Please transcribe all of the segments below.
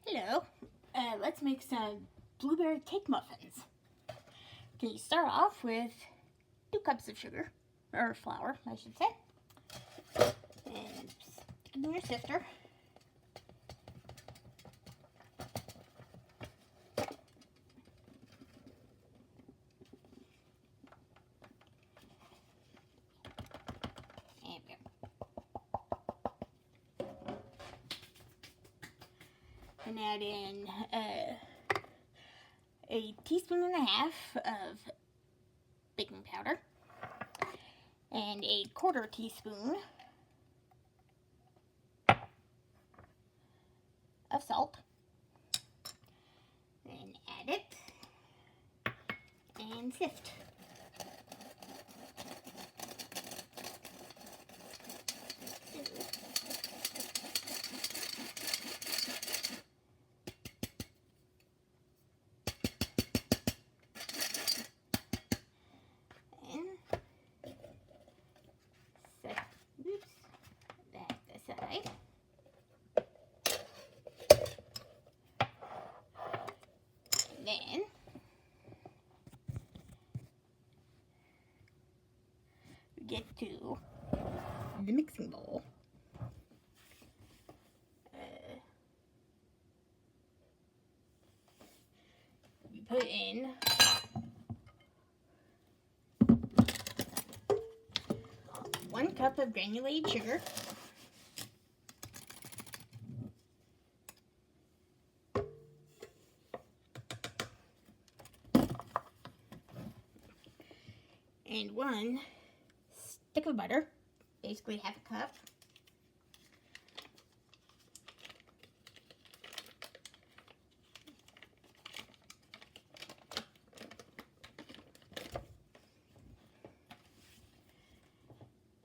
Hello, let's make some blueberry cake muffins. Okay, you start off with 2 cups of sugar, or flour, I should say, and stick it in your sifter. And add in a teaspoon and a half of baking powder and a 1/4 teaspoon of salt. Then add it and sift. Then get to the mixing bowl. You put in 1 cup of granulated sugar, and 1 stick of butter, basically half a cup.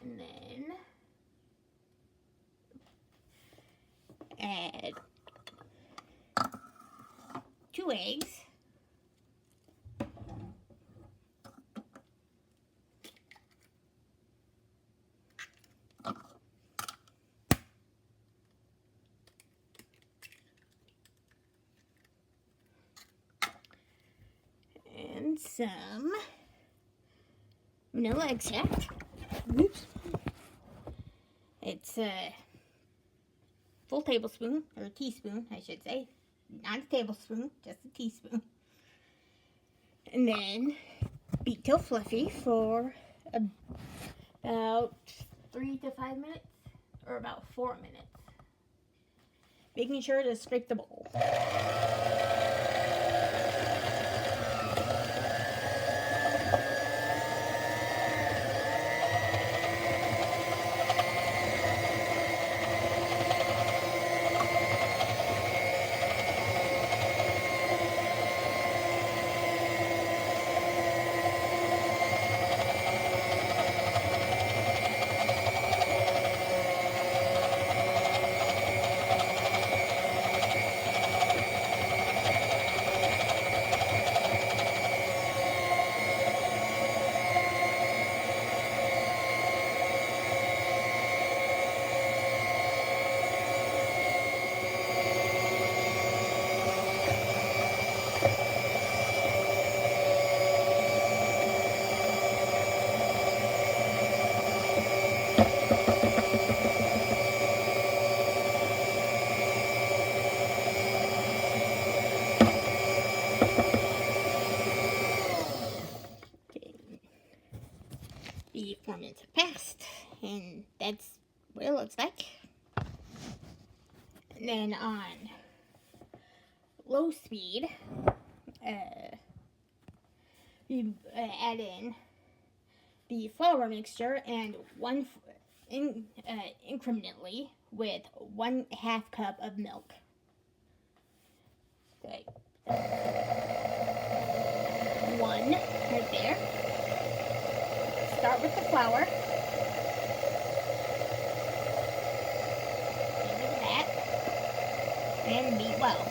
And then add 2 eggs. And some vanilla extract. Oops. It's a full tablespoon, or a teaspoon, I should say. Not a tablespoon, just a teaspoon. And then beat till fluffy for about 3 to 5 minutes, or about 4 minutes. Making sure to scrape the bowl. The 4 minutes have passed, and that's what it looks like. And then on low speed, you add in the flour mixture and incrementally with 1/2 cup of milk. Okay. 1 right there. Start with the flour. Get rid of that. And beat well.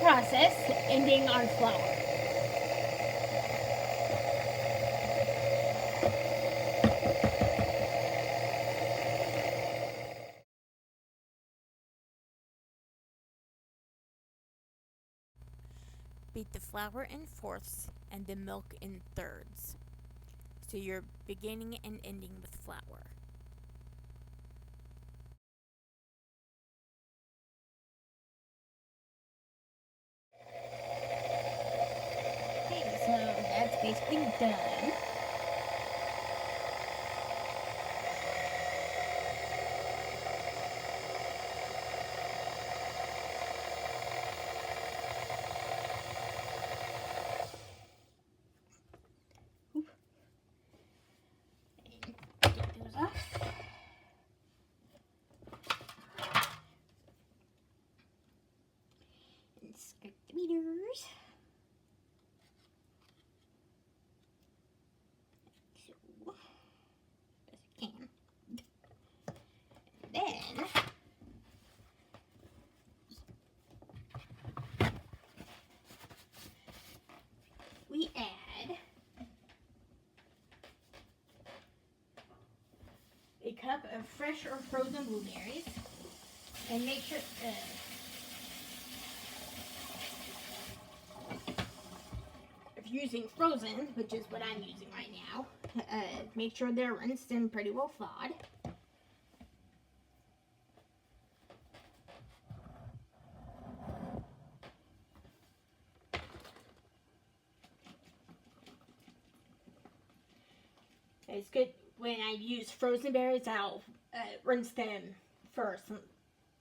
process, ending on flour. Beat the flour in fourths and the milk in thirds. So you're beginning and ending with flour. Okay, so that's basically done. Get those off. And scrape the beaters. So, as I can. And then we add a cup of fresh or frozen blueberries, and make sure if you're using frozen, which is what I'm using right now, make sure they're rinsed and pretty well thawed. It's good when I use frozen berries, I'll rinse them first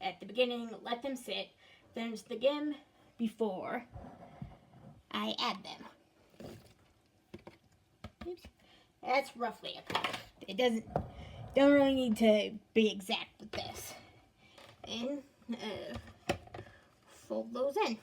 at the beginning, let them sit, then rinse them before I add them. Oops. That's roughly a cup. It don't really need to be exact with this. And fold those in.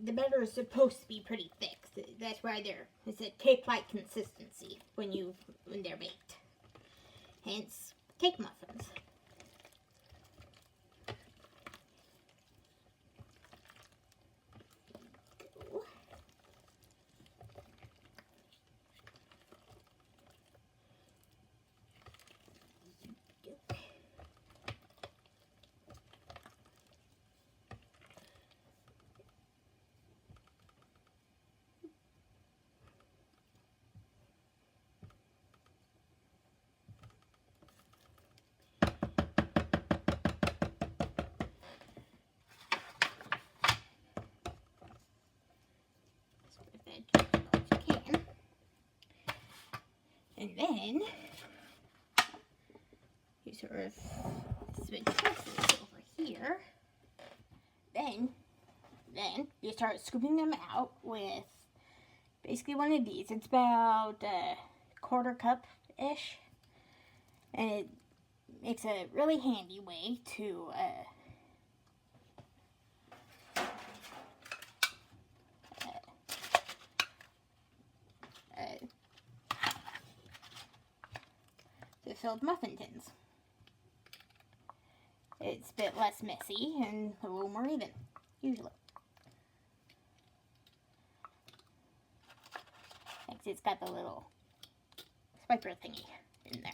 The batter is supposed to be pretty thick. So that's why it's a cake-like consistency when they're baked. Hence, cake muffins. And then you sort of switch places over here. Then you start scooping them out with basically one of these. It's about a quarter cup-ish. And it makes a really handy way to filled muffin tins. It's a bit less messy and a little more even, usually. Thanks, it's got the little spiker thingy in there.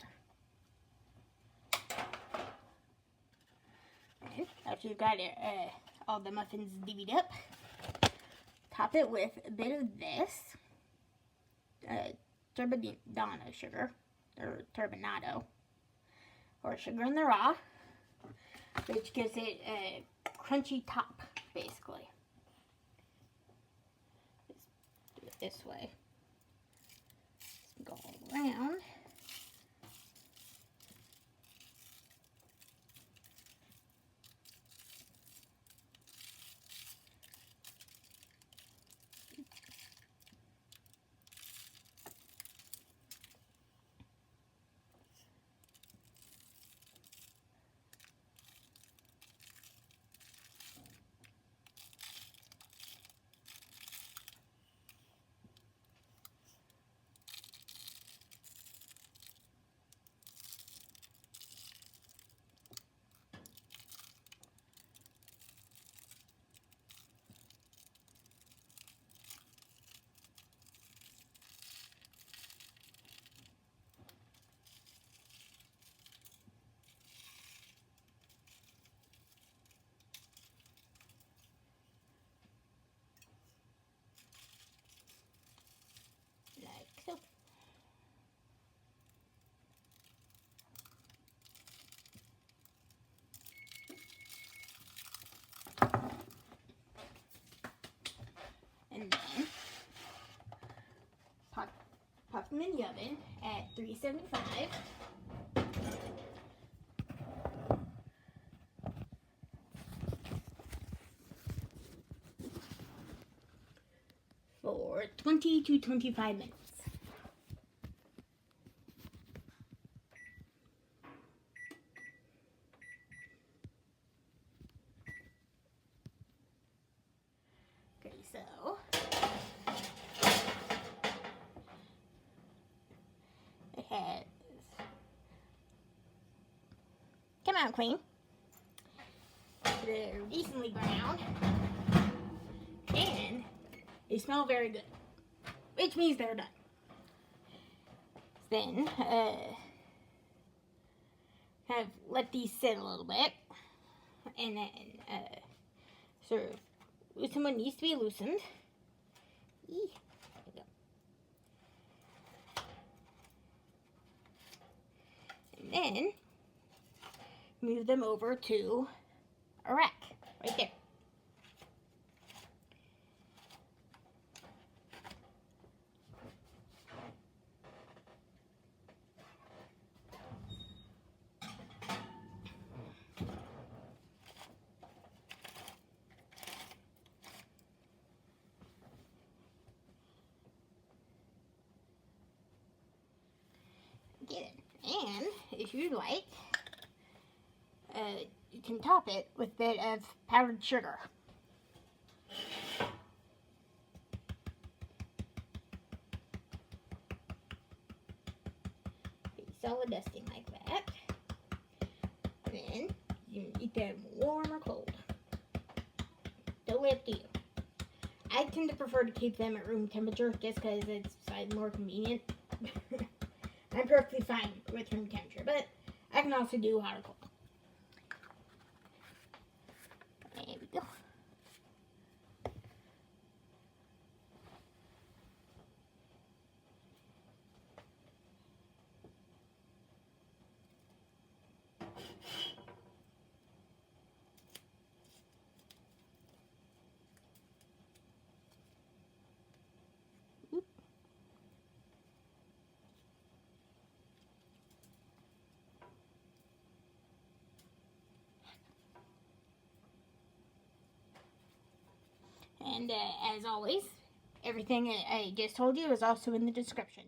And after you've got all the muffins divvied up, top it with a bit of this turbadino sugar, or turbinado, or sugar in the raw, which gives it a crunchy top, basically. Just do it this way. Just go all around. them in the oven at 375. For 20 to 25 minutes. Okay, so it has come out clean. They're decently brown and they smell very good, which means they're done. Then have let these sit a little bit, and then serve. Loosen what needs to be loosened. There we go. And then move them over to a rack right there. Get it. And if you'd like, you can top it with a bit of powdered sugar. Solid dusting like that. Then you can eat them warm or cold. Totally up to you. I tend to prefer to keep them at room temperature just because it's more convenient. I'm perfectly fine with room temperature, but I can also do hot or cold. There we go. And as always, everything I just told you is also in the description.